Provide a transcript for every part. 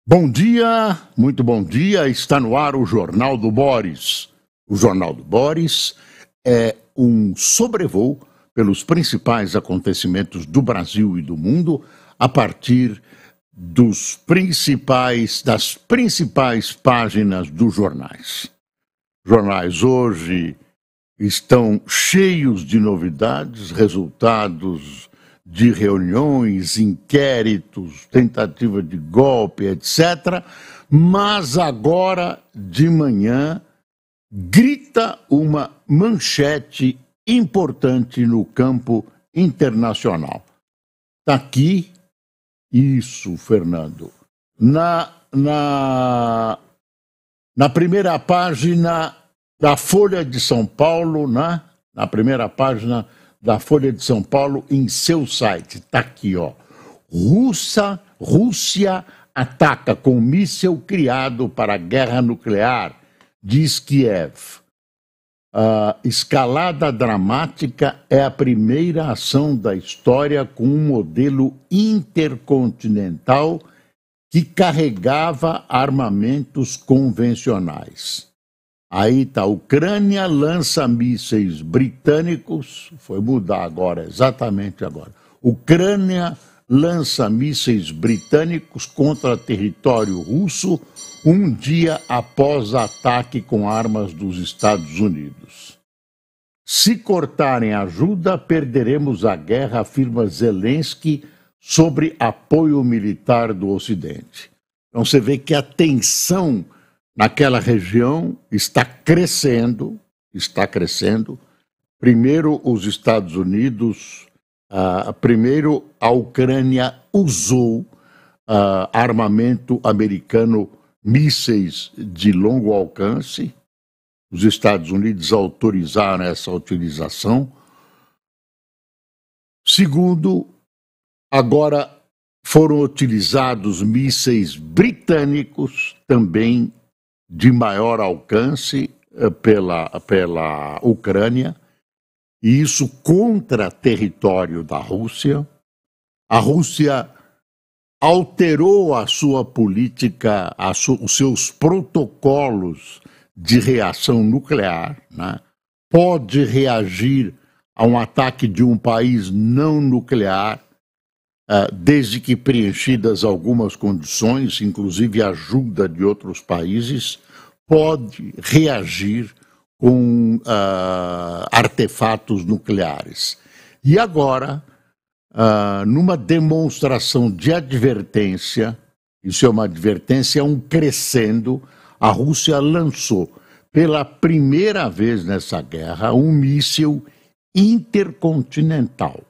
Bom dia, muito bom dia. Está no ar o Jornal do Boris. O Jornal do Boris é um sobrevoo pelos principais acontecimentos do Brasil e do mundo a partir das principais páginas dos jornais. Jornais hoje estão cheios de novidades, resultados de reuniões, inquéritos, tentativa de golpe, etc. Mas agora de manhã grita uma manchete importante no campo internacional. Está aqui isso, Fernando. Na primeira página da Folha de São Paulo, na primeira página da Folha de São Paulo, em seu site. Está aqui, ó. Rússia ataca com míssil criado para a guerra nuclear, diz Kiev. A escalada dramática é a primeira ação da história com um modelo intercontinental que carregava armamentos convencionais. Aí está, a Ucrânia lança mísseis britânicos, foi mudar agora, exatamente agora. Ucrânia lança mísseis britânicos contra território russo um dia após ataque com armas dos Estados Unidos. Se cortarem ajuda, perderemos a guerra, afirma Zelensky sobre apoio militar do Ocidente. Então você vê que a tensão naquela região está crescendo. Primeiro os Estados Unidos, primeiro a Ucrânia usou armamento americano, mísseis de longo alcance. Os Estados Unidos autorizaram essa utilização. Segundo, agora foram utilizados mísseis britânicos também de maior alcance pela Ucrânia, e isso contra território da Rússia. A Rússia alterou a sua política, os seus protocolos de reação nuclear, Pode reagir a um ataque de um país não nuclear, desde que preenchidas algumas condições, inclusive ajuda de outros países, pode reagir com artefatos nucleares. E agora, numa demonstração de advertência, isso é uma advertência, um crescendo, a Rússia lançou pela primeira vez nessa guerra um míssil intercontinental,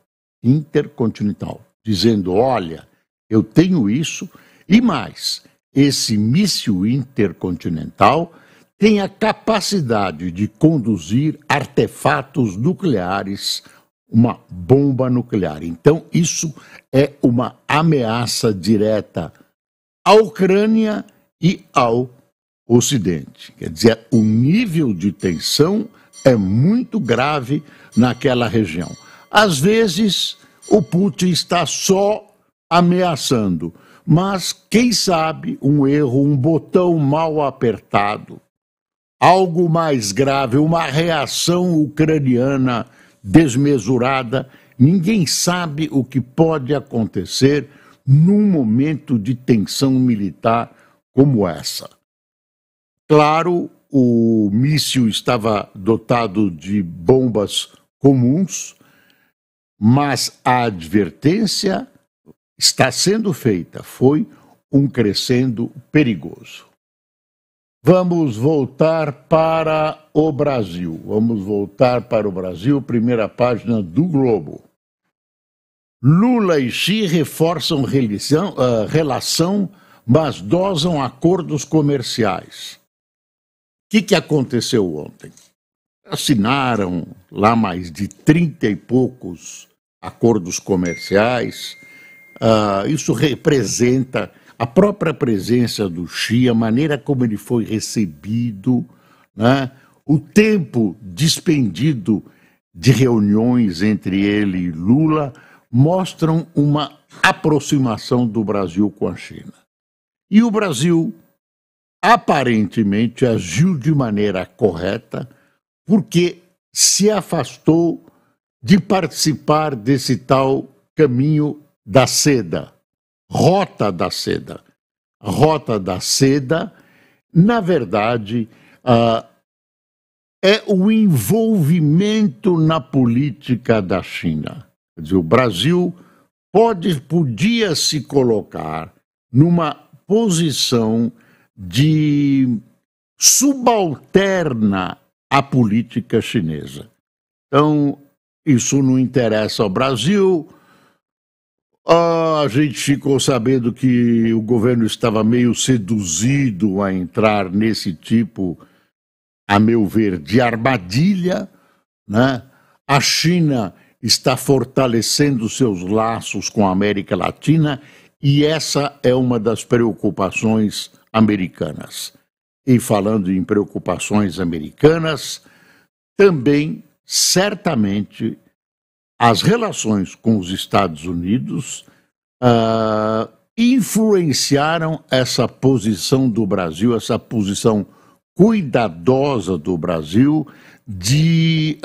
dizendo, olha, eu tenho isso, e mais, esse míssil intercontinental tem a capacidade de conduzir artefatos nucleares, uma bomba nuclear. Então, isso é uma ameaça direta à Ucrânia e ao Ocidente. Quer dizer, o nível de tensão é muito grave naquela região. Às vezes, o Putin está só ameaçando, mas quem sabe um erro, um botão mal apertado, algo mais grave, uma reação ucraniana desmesurada, ninguém sabe o que pode acontecer num momento de tensão militar como essa. Claro, o míssil estava dotado de bombas comuns, mas a advertência está sendo feita, foi um crescendo perigoso. Vamos voltar para o Brasil. Primeira página do Globo. Lula e Xi reforçam relação, mas dosam acordos comerciais. O que aconteceu ontem? Assinaram lá mais de 30 e poucos acordos comerciais. Isso representa a própria presença do Xi, a maneira como ele foi recebido, o tempo despendido de reuniões entre ele e Lula, mostram uma aproximação do Brasil com a China. E o Brasil aparentemente agiu de maneira correta, porque se afastou de participar desse tal caminho da seda, rota da seda. A rota da seda, na verdade, é o envolvimento na política da China. Quer dizer, o Brasil podia se colocar numa posição de subalterna à política chinesa. Então, isso não interessa ao Brasil. A gente ficou sabendo que o governo estava meio seduzido a entrar nesse tipo, a meu ver, de armadilha, né? A China está fortalecendo seus laços com a América Latina e essa é uma das preocupações americanas. E falando em preocupações americanas, também, certamente, as relações com os Estados Unidos influenciaram essa posição do Brasil, essa posição cuidadosa do Brasil de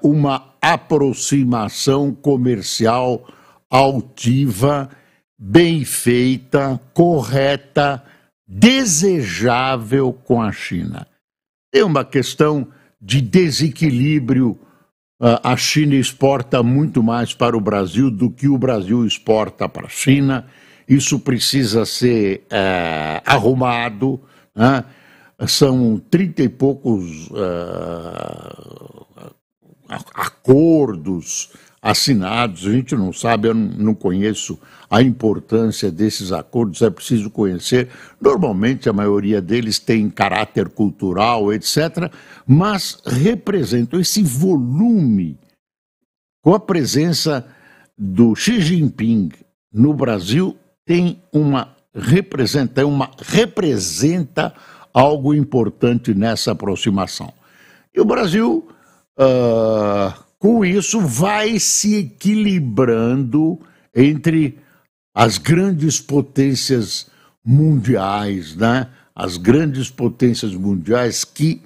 uma aproximação comercial altiva, bem feita, correta, desejável com a China. Tem uma questão de desequilíbrio. A China exporta muito mais para o Brasil do que o Brasil exporta para a China. Isso precisa ser arrumado, né? São 30 e poucos acordos assinados, a gente não sabe, eu não conheço a importância desses acordos, é preciso conhecer. Normalmente a maioria deles tem caráter cultural, etc., mas representam esse volume, com a presença do Xi Jinping no Brasil, representa algo importante nessa aproximação. E o Brasil, com isso, vai se equilibrando entre as grandes potências mundiais, né? As grandes potências mundiais que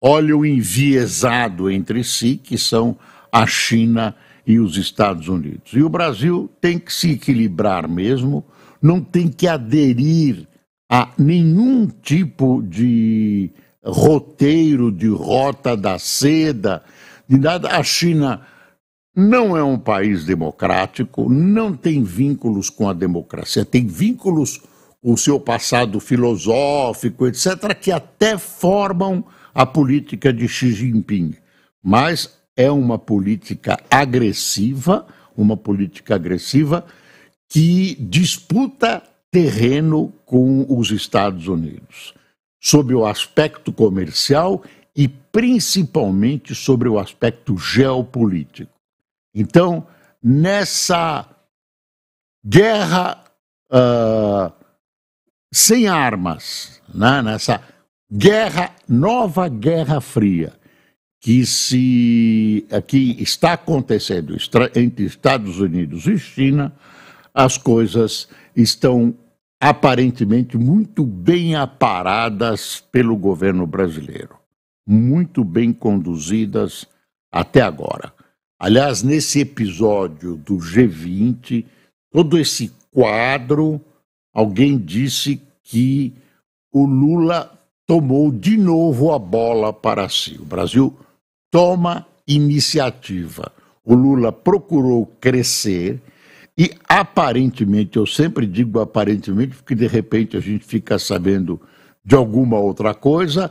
olham enviesado entre si, que são a China e os Estados Unidos. E o Brasil tem que se equilibrar mesmo, não tem que aderir a nenhum tipo de roteiro, de rota da seda, de nada. A China não é um país democrático, não tem vínculos com a democracia, tem vínculos com o seu passado filosófico, etc., que até formam a política de Xi Jinping. Mas é uma política agressiva que disputa terreno com os Estados Unidos, sob o aspecto comercial e principalmente sobre o aspecto geopolítico. Então, nessa guerra sem armas, né? Nessa nova Guerra Fria, que está acontecendo entre Estados Unidos e China, as coisas estão aparentemente muito bem aparadas pelo governo brasileiro, muito bem conduzidas até agora. Aliás, nesse episódio do G20, todo esse quadro, alguém disse que o Lula tomou de novo a bola para si. O Brasil toma iniciativa. O Lula procurou crescer e, aparentemente, eu sempre digo aparentemente, porque de repente a gente fica sabendo de alguma outra coisa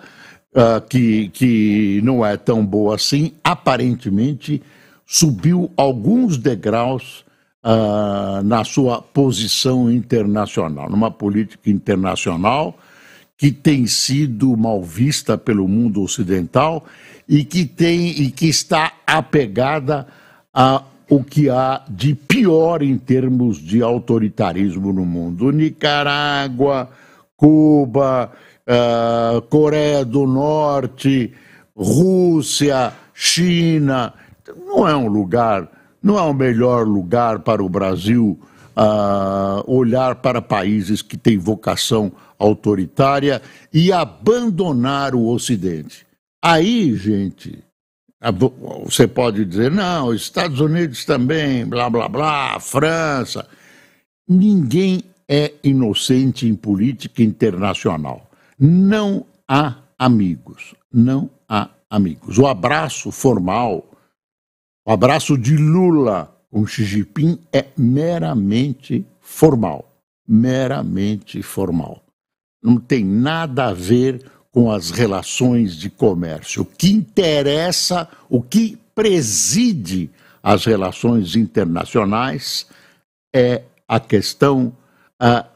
que não é tão boa assim, aparentemente subiu alguns degraus na sua posição internacional, numa política internacional que tem sido mal vista pelo mundo ocidental e que está apegada ao que há de pior em termos de autoritarismo no mundo. Nicarágua, Cuba, Coreia do Norte, Rússia, China. Não é o melhor lugar para o Brasil olhar para países que têm vocação autoritária e abandonar o Ocidente. Aí, gente, você pode dizer, não, os Estados Unidos também, blá, blá, blá, França. Ninguém é inocente em política internacional. Não há amigos, não há amigos. O abraço formal, o abraço de Lula com Xi Jinping é meramente formal, meramente formal. Não tem nada a ver com as relações de comércio. O que interessa, o que preside as relações internacionais é a questão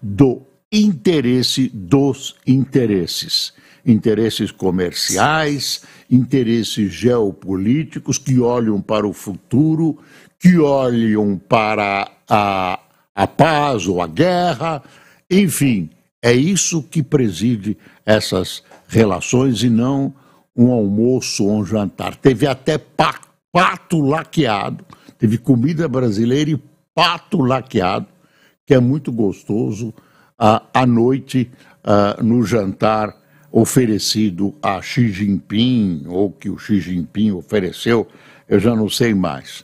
do interesse dos interesses. Interesses comerciais, interesses geopolíticos que olham para o futuro, que olham para a paz ou a guerra, enfim, é isso que preside essas relações e não um almoço ou um jantar. Teve até pato laqueado, teve comida brasileira e pato laqueado, que é muito gostoso à noite no jantar oferecido a Xi Jinping, ou que o Xi Jinping ofereceu, eu já não sei mais.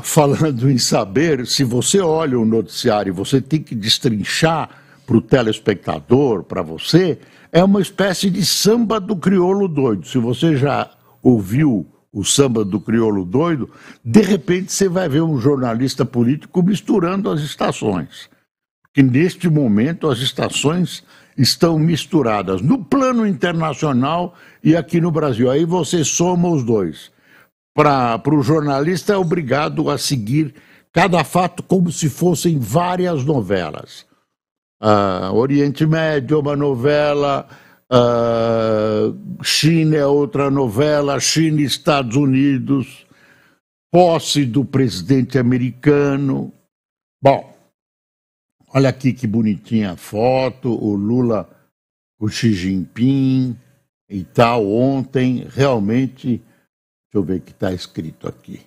Falando em saber, se você olha o noticiário e você tem que destrinchar para o telespectador, para você, é uma espécie de samba do crioulo doido. Se você já ouviu o samba do crioulo doido, de repente você vai ver um jornalista político misturando as estações. Porque neste momento as estações estão misturadas no plano internacional e aqui no Brasil. Aí você soma os dois. Para o jornalista é obrigado a seguir cada fato como se fossem várias novelas. Oriente Médio é uma novela, China é outra novela, China e Estados Unidos, posse do presidente americano. Bom, olha aqui que bonitinha a foto, o Lula, o Xi Jinping e tal, ontem, realmente, deixa eu ver o que está escrito aqui.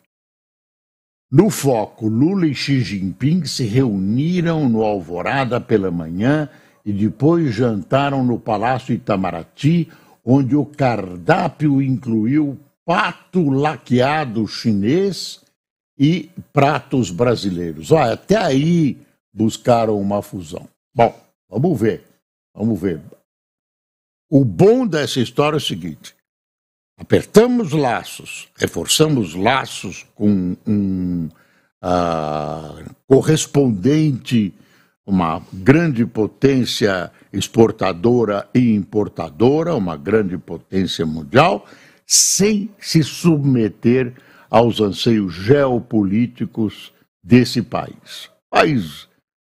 No foco, Lula e Xi Jinping se reuniram no Alvorada pela manhã e depois jantaram no Palácio Itamaraty, onde o cardápio incluiu pato laqueado chinês e pratos brasileiros. Olha, até aí buscaram uma fusão. Bom, vamos ver. O bom dessa história é o seguinte: apertamos laços, reforçamos laços com um correspondente, uma grande potência exportadora e importadora, uma grande potência mundial, sem se submeter aos anseios geopolíticos desse país. País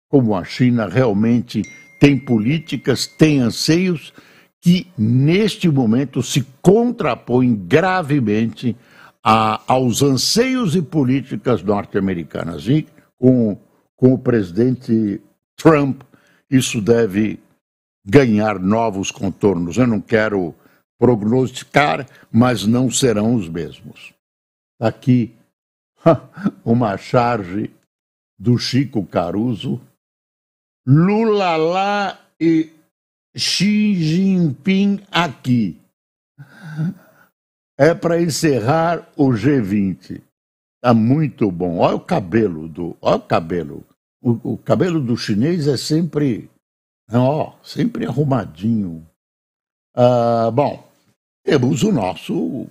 como a China realmente tem políticas, tem anseios que, neste momento, se contrapõem gravemente aos anseios e políticas norte-americanas. E com o presidente Trump, isso deve ganhar novos contornos. Eu não quero prognosticar, mas não serão os mesmos. Aqui, uma charge do Chico Caruso. Lula lá e Xi Jinping aqui. É para encerrar o G20. Tá muito bom. Olha o cabelo Olha o cabelo. O cabelo do chinês é sempre, sempre arrumadinho. Bom, temos o nosso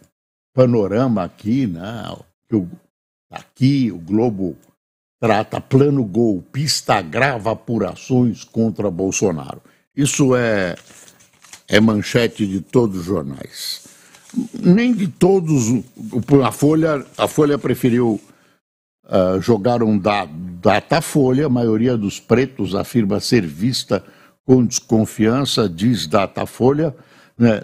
panorama aqui, né? Aqui o Globo trata plano golpista agrava apurações contra Bolsonaro. Isso é manchete de todos os jornais. Nem de todos. A Folha preferiu jogar um Datafolha. A maioria dos pretos afirma ser vista com desconfiança, diz Datafolha, né?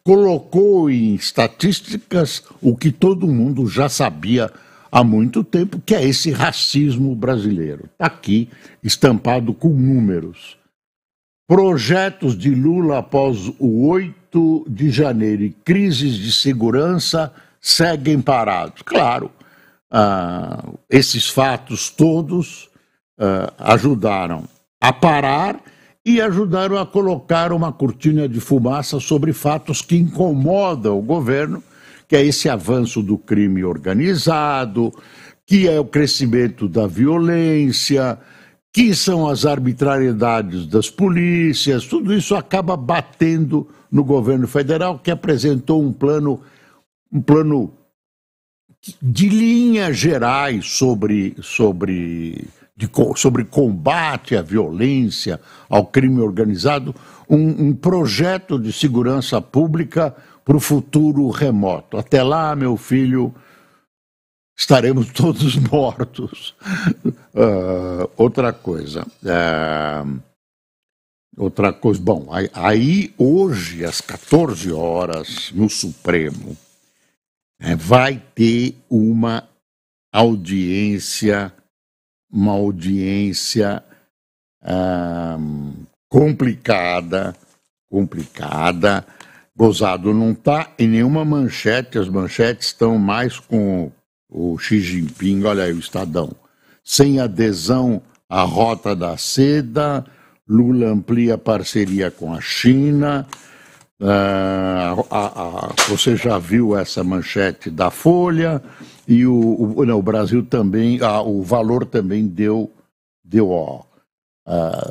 Colocou em estatísticas o que todo mundo já sabia há muito tempo, que é esse racismo brasileiro. Está aqui, estampado com números. Projetos de Lula após o 8 de janeiro e crises de segurança seguem parados. Claro, esses fatos todos ajudaram a parar e ajudaram a colocar uma cortina de fumaça sobre fatos que incomodam o governo, que é esse avanço do crime organizado, que é o crescimento da violência, que são as arbitrariedades das polícias. Tudo isso acaba batendo no governo federal, que apresentou um plano de linhas gerais sobre combate à violência, ao crime organizado, um projeto de segurança pública para o futuro remoto. Até lá, meu filho, estaremos todos mortos. Outra coisa, bom, aí hoje, às 14 horas, no Supremo, vai ter uma audiência complicada. Gozado não está em nenhuma manchete, as manchetes estão mais com o Xi Jinping, olha aí o Estadão, sem adesão à Rota da Seda, Lula amplia parceria com a China. Você já viu essa manchete da Folha, e o Brasil também, o Valor também deu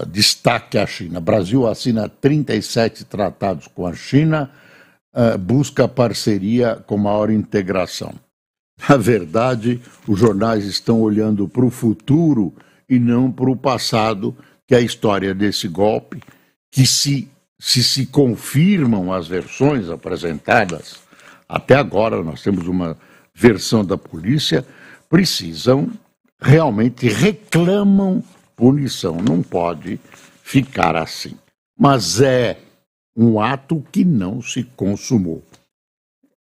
destaque à China. O Brasil assina 37 tratados com a China, busca parceria com maior integração. Na verdade, os jornais estão olhando para o futuro e não para o passado, que é a história desse golpe, que se confirmam as versões apresentadas, até agora nós temos uma versão da polícia, reclamam punição, não pode ficar assim. Mas é um ato que não se consumou.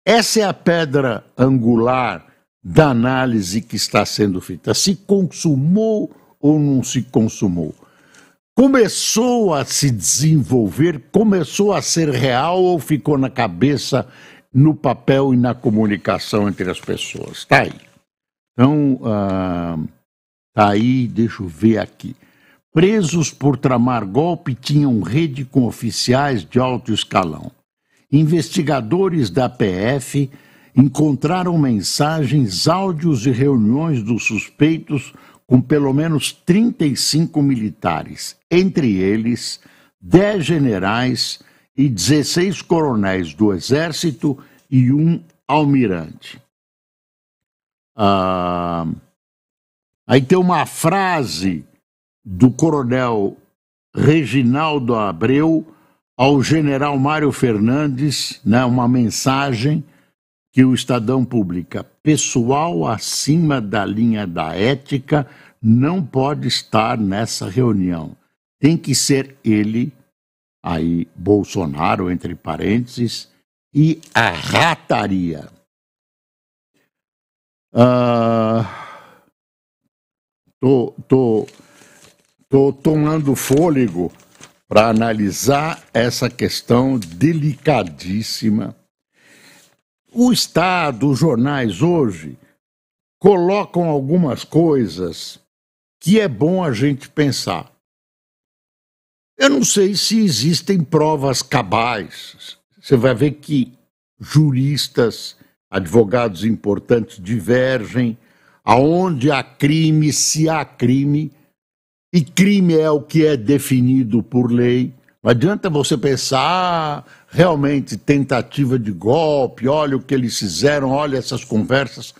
Essa é a pedra angular da análise que está sendo feita. Se consumou ou não se consumou? Começou a se desenvolver, começou a ser real ou ficou na cabeça, no papel e na comunicação entre as pessoas? Está aí. Então, está aí, deixa eu ver aqui. Presos por tramar golpe tinham rede com oficiais de alto escalão. Investigadores da PF encontraram mensagens, áudios e reuniões dos suspeitos com pelo menos 35 militares, entre eles 10 generais e 16 coronéis do Exército e um almirante. Aí tem uma frase do coronel Reginaldo Abreu ao general Mário Fernandes, né, uma mensagem que o Estadão publica: pessoal acima da linha da ética não pode estar nessa reunião. Tem que ser ele, aí Bolsonaro, entre parênteses, e a rataria. Tô tomando fôlego para analisar essa questão delicadíssima. O Estado, os jornais hoje, colocam algumas coisas que é bom a gente pensar. Eu não sei se existem provas cabais. Você vai ver que juristas, advogados importantes divergem, aonde há crime, se há crime, e crime é o que é definido por lei. Não adianta você pensar, realmente, tentativa de golpe, olha o que eles fizeram, olha essas conversas.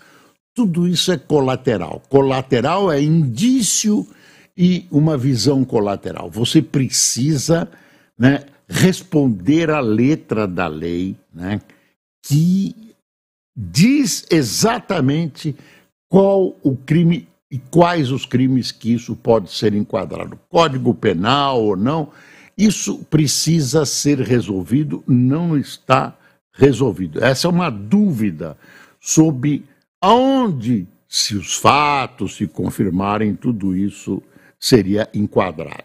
Tudo isso é colateral. Colateral é indício e uma visão colateral. Você precisa, né, responder à letra da lei, né, que diz exatamente qual o crime e quais os crimes que isso pode ser enquadrado. Código Penal ou não, isso precisa ser resolvido, não está resolvido. Essa é uma dúvida sobre aonde, se os fatos se confirmarem, tudo isso seria enquadrado.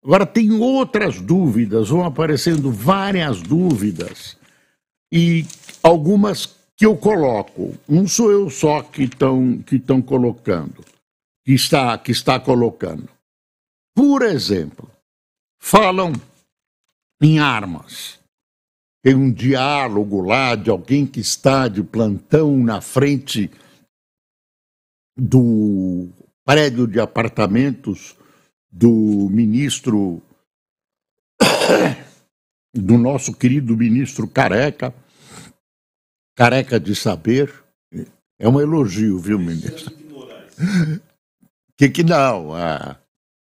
Agora, tem outras dúvidas, vão aparecendo várias dúvidas, e algumas que eu coloco, não sou eu só que estão colocando, que está colocando. Por exemplo, falam em armas. Tem um diálogo lá de alguém que está de plantão na frente do prédio de apartamentos do ministro, do nosso querido ministro Careca de saber. É um elogio, viu, ministro? Que não,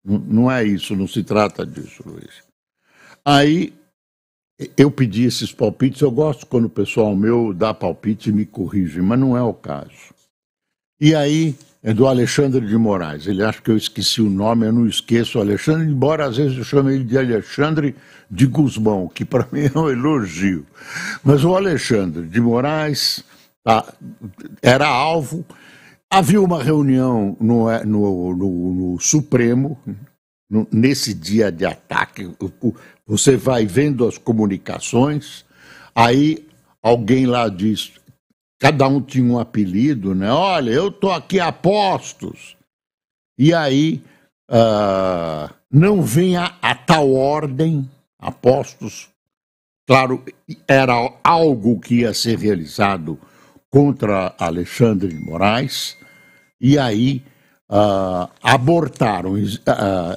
não é isso, não se trata disso, Luiz. Aí eu pedi esses palpites, eu gosto quando o pessoal meu dá palpite e me corrige, mas não é o caso. E aí é do Alexandre de Moraes, ele acha que eu esqueci o nome, eu não esqueço o Alexandre, embora às vezes eu chame ele de Alexandre de Guzmão, que para mim é um elogio. Mas o Alexandre de Moraes era alvo. Havia uma reunião no Supremo, nesse dia de ataque, você vai vendo as comunicações, aí alguém lá diz, cada um tinha um apelido, né? Olha, eu estou aqui a postos. E aí não vem a tal ordem, a postos. Claro, era algo que ia ser realizado contra Alexandre de Moraes, e aí abortaram,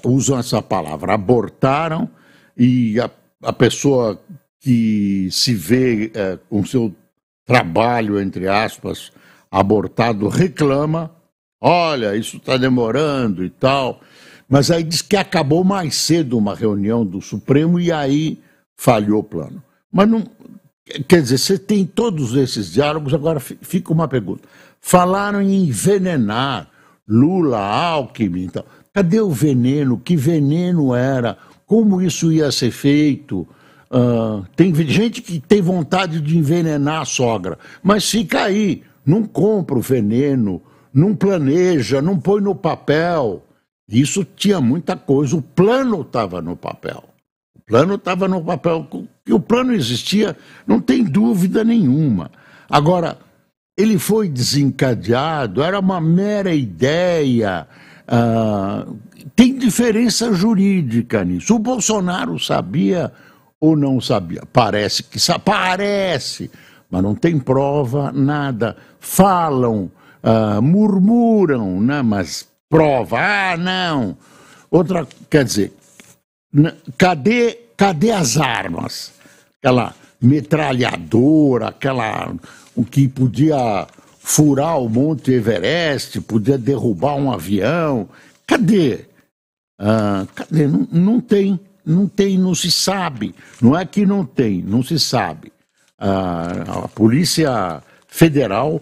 usam essa palavra, abortaram, e a pessoa que se vê com seu trabalho, entre aspas, abortado, reclama, olha, isso está demorando e tal, mas aí diz que acabou mais cedo uma reunião do Supremo e aí falhou o plano. Mas não, quer dizer, você tem todos esses diálogos, agora fica uma pergunta. Falaram em envenenar Lula, Alckmin, então. Cadê o veneno? Que veneno era? Como isso ia ser feito? Tem gente que tem vontade de envenenar a sogra, mas fica aí, não compra o veneno, não planeja, não põe no papel. Isso tinha muita coisa, o plano estava no papel. O plano estava no papel, que o plano existia, não tem dúvida nenhuma. Agora, ele foi desencadeado, era uma mera ideia, tem diferença jurídica nisso. O Bolsonaro sabia ou não sabia? Parece que parece, mas não tem prova, nada. Falam, murmuram, né? Mas prova, não. Outra, quer dizer, cadê as armas? Aquela metralhadora, o que podia furar o Monte Everest, podia derrubar um avião. Cadê? Cadê? Não tem. Não tem, não se sabe. Não é que não tem, não se sabe. A Polícia Federal,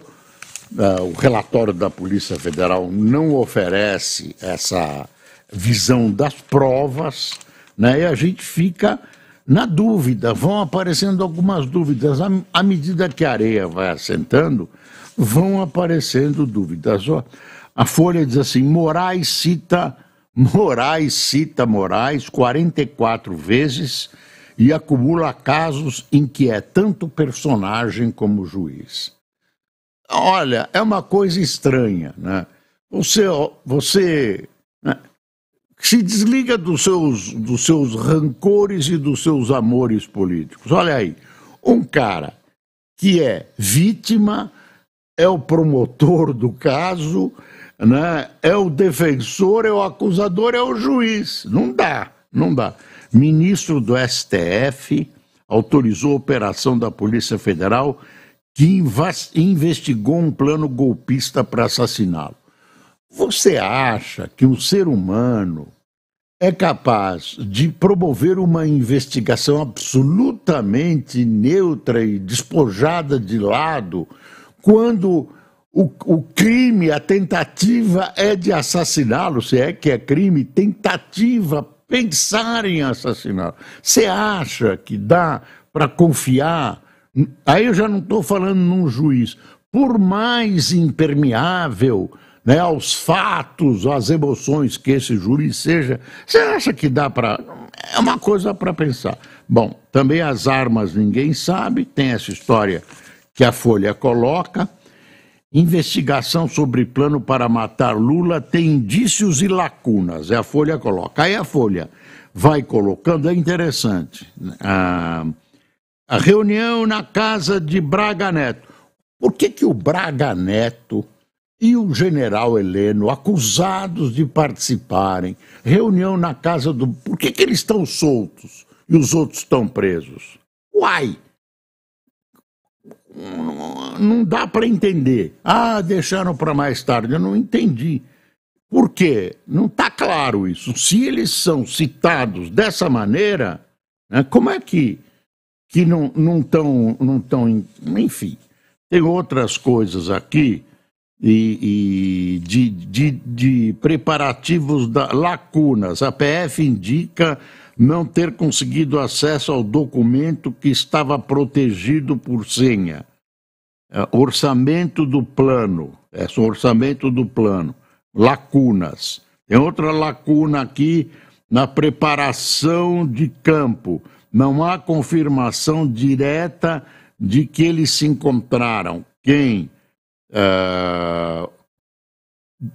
o relatório da Polícia Federal não oferece essa visão das provas, né? E a gente fica na dúvida, vão aparecendo algumas dúvidas. À medida que a areia vai assentando, vão aparecendo dúvidas. A Folha diz assim, Moraes cita Moraes 44 vezes e acumula casos em que é tanto personagem como juiz. Olha, é uma coisa estranha, né? Você né, se desliga dos seus rancores e dos seus amores políticos. Olha aí, um cara que é vítima, é o promotor do caso, né? É o defensor, é o acusador, é o juiz. Não dá. Ministro do STF autorizou a operação da Polícia Federal que investigou um plano golpista para assassiná-lo. Você acha que um ser humano é capaz de promover uma investigação absolutamente neutra e despojada de lado quando o crime, a tentativa é de assassiná-lo, se é que é crime, tentativa, pensar em assassiná-lo. Você acha que dá para confiar? Aí eu já não estou falando num juiz. Por mais impermeável, né, aos fatos, às emoções que esse juiz seja, você acha que dá para... É uma coisa para pensar. Bom, também as armas ninguém sabe, tem essa história que a Folha coloca. Investigação sobre plano para matar Lula tem indícios e lacunas. A Folha coloca. Aí a Folha vai colocando, é interessante. A reunião na casa de Braga Neto. Por que o Braga Neto e o general Heleno, acusados de participarem, reunião na casa do... Por que eles estão soltos e os outros estão presos? Uai! Não dá para entender. Deixaram para mais tarde. Eu não entendi. Por quê? Não está claro isso. Se eles são citados dessa maneira, né, como é que não estão... Enfim, tem outras coisas aqui e de preparativos da lacunas. A PF indica não ter conseguido acesso ao documento que estava protegido por senha. Orçamento do plano. Orçamento do plano. Lacunas. Tem outra lacuna aqui na preparação de campo. Não há confirmação direta de que eles se encontraram. Quem?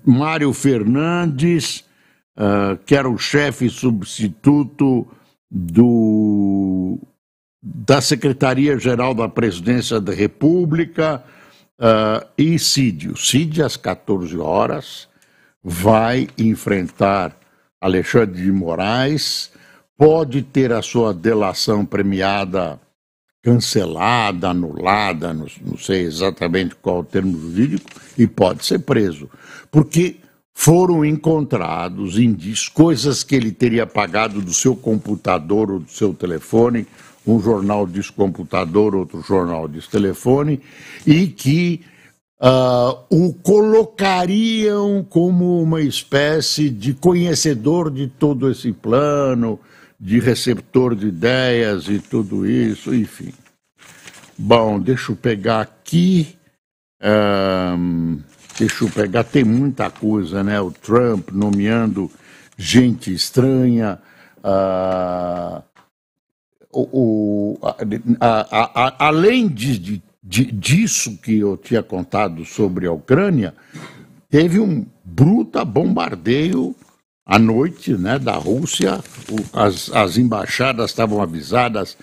Mário Fernandes, que era o chefe substituto da Secretaria-Geral da Presidência da República, e Cid. O Cid, às 14 horas, vai enfrentar Alexandre de Moraes, pode ter a sua delação premiada cancelada, anulada, não sei exatamente qual o termo jurídico, e pode ser preso. Porque foram encontrados indícios, coisas que ele teria apagado do seu computador ou do seu telefone, um jornal diz computador, outro jornal diz telefone, e que o colocariam como uma espécie de conhecedor de todo esse plano, de receptor de ideias e tudo isso, enfim. Bom, deixa eu pegar aqui... tem muita coisa, né? O Trump nomeando gente estranha, além disso que eu tinha contado sobre a Ucrânia, teve um bruto bombardeio à noite, né, da Rússia. As embaixadas estavam avisadas,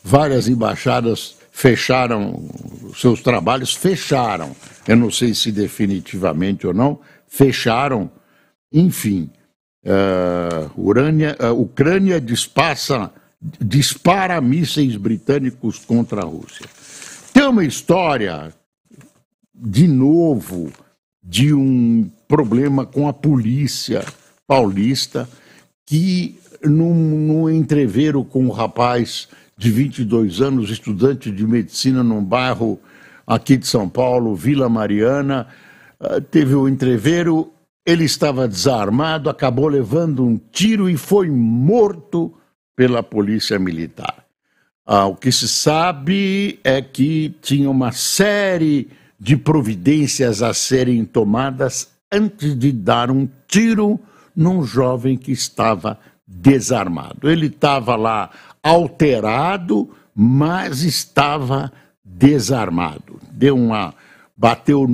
várias embaixadas fecharam seus trabalhos, eu não sei se definitivamente ou não, fecharam, enfim. Ucrânia dispara mísseis britânicos contra a Rússia. Tem uma história, de novo, de um problema com a polícia paulista, que num entreveiro com um rapaz de 22 anos, estudante de medicina num bairro aqui de São Paulo, Vila Mariana, teve um entreveiro, ele estava desarmado, acabou levando um tiro e foi morto pela polícia militar. O que se sabe é que tinha uma série de providências a serem tomadas antes de dar um tiro num jovem que estava desarmado. Ele estava lá alterado, mas estava desarmado. Bateu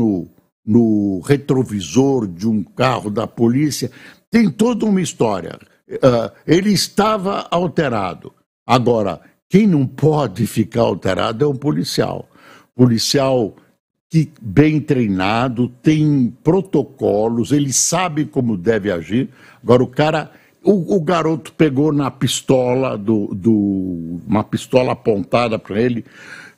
no retrovisor de um carro da polícia. Tem toda uma história. Ele estava alterado. Agora, quem não pode ficar alterado é um policial. Policial que bem treinado, tem protocolos, ele sabe como deve agir. Agora o garoto pegou na pistola, uma pistola apontada para ele,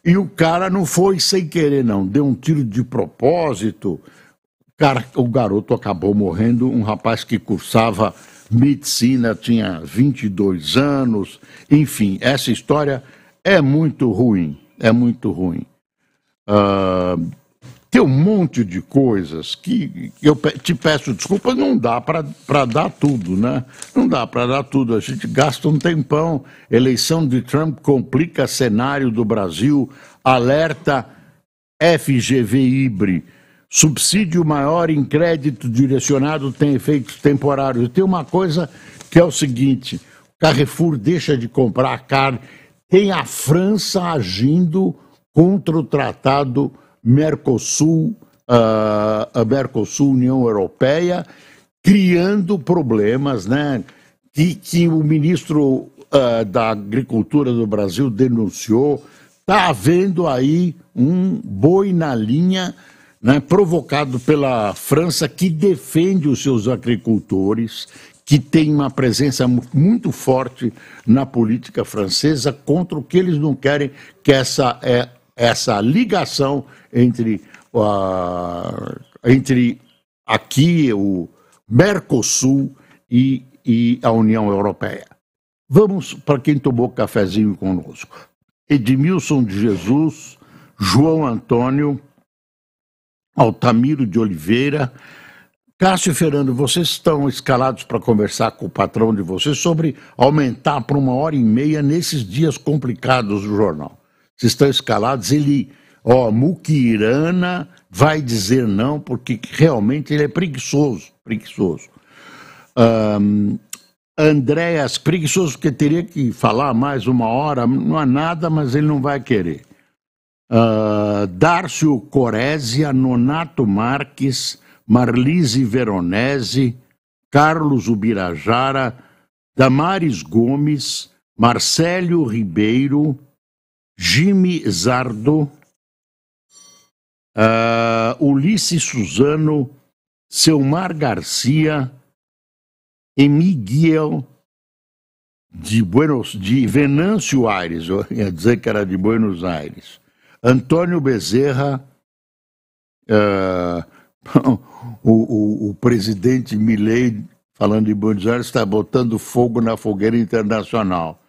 e o cara não foi sem querer, não. Deu um tiro de propósito. O garoto acabou morrendo, um rapaz que cursava medicina, tinha 22 anos. Enfim, essa história é muito ruim, tem um monte de coisas que eu te peço desculpa, não dá para dar tudo, né? Não dá para dar tudo, a gente gasta um tempão. Eleição de Trump complica cenário do Brasil, alerta FGV-IBRE. Subsídio maior em crédito direcionado tem efeitos temporários. Tem uma coisa que é o seguinte, Carrefour deixa de comprar carne, tem a França agindo contra o tratado Mercosul, a Mercosul, União Europeia, criando problemas, né? Que o ministro da Agricultura do Brasil denunciou. Está havendo aí um boi na linha, né, provocado pela França, que defende os seus agricultores, que tem uma presença muito forte na política francesa contra o que eles não querem, que é essa ligação entre aqui o Mercosul e a União Europeia. Vamos para quem tomou cafezinho conosco. Edmilson de Jesus, João Antônio, Altamiro de Oliveira. Cássio e Fernando, vocês estão escalados para conversar com o patrão de vocês sobre aumentar para 1h30 nesses dias complicados do jornal. Vocês estão escalados, Muquirana vai dizer não, porque realmente ele é preguiçoso. Andréas, preguiçoso, porque teria que falar mais 1 hora, não há nada, mas ele não vai querer. Dárcio Corésia, Nonato Marques, Marlise Veronese, Carlos Ubirajara, Damares Gomes, Marcélio Ribeiro, Jimmy Zardo, Ulisses Suzano, Selmar Garcia, Emiguel de Venâncio Aires, eu ia dizer que era de Buenos Aires, Antônio Bezerra, o presidente Milei, falando de Buenos Aires, está botando fogo na fogueira internacional.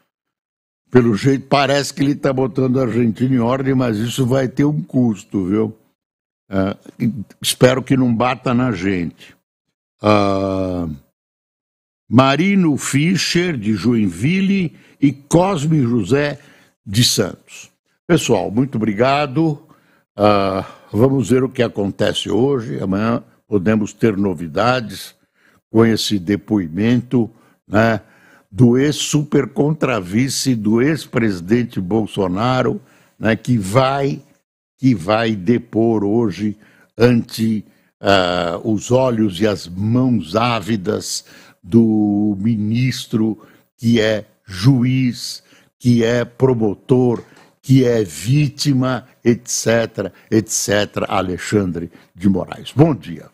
Pelo jeito, parece que ele está botando a Argentina em ordem, mas isso vai ter um custo, viu? Espero que não bata na gente. Marino Fischer, de Joinville, e Cosme José de Santos. Pessoal, muito obrigado. Vamos ver o que acontece hoje. Amanhã podemos ter novidades com esse depoimento, né, do ex-supercontravice do ex-presidente Bolsonaro, né, que vai depor hoje ante os olhos e as mãos ávidas do ministro que é juiz, que é promotor, que é vítima, etc., Alexandre de Moraes. Bom dia.